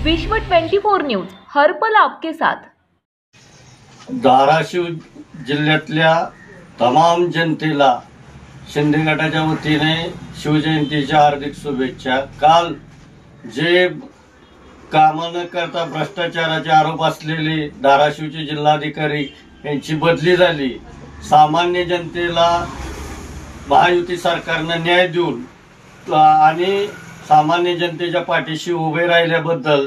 विश्व 24 न्यूज हर पल आपके साथ। धाराशिव जिल्ह्यातल्या तमाम जनतेला शिंदे गटाच्या वतीने शिवजयंतीच्या हार्दिक शुभेच्छा। काल जे काम न करता भ्रष्टाचाराचे आरोप असलेले धाराशिवचे जिल्हाधिकारी यांची बदली झाली। सामान्य जनतेला महायुती सरकारने न्याय देऊन आणि सामान्य जनतेच्या पाठीशी उभे राहिल्याबद्दल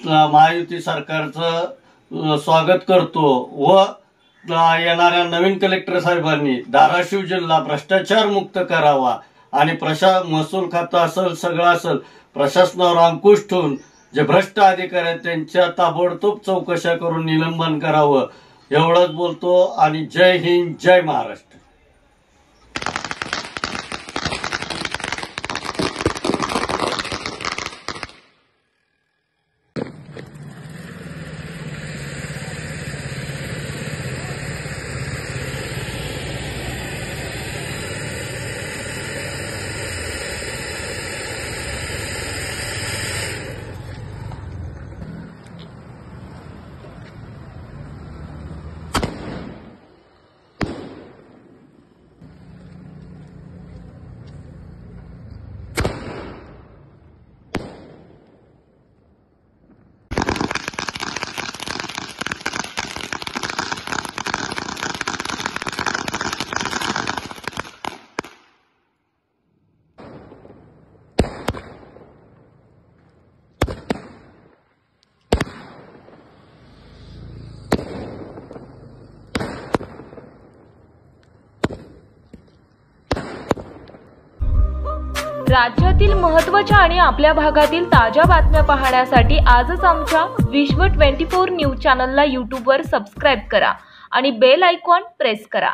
महायुती सरकारचं स्वागत करतो व येणाऱ्या नवीन कलेक्टर साहेबांनी धाराशिव जिल्हा भ्रष्टाचार मुक्त करावा आणि महसूल खातं असेल सगळं असेल प्रशासनावर अंकुश ठेवून जे भ्रष्ट अधिकारी आहेत त्यांच्या ताबडतोब चौकशा करून निलंबन करावं एवढंच बोलतो आणि जय हिंद जय महाराष्ट्र। राज्यातील महत्त्वाच्या आणि आपल्या भागातील ताज्या बातम्या पाहण्यासाठी आजच आमच्या विश्व 24 न्यूज चॅनलला YouTube वर सबस्क्राइब करा आणि बेल आयकॉन प्रेस करा।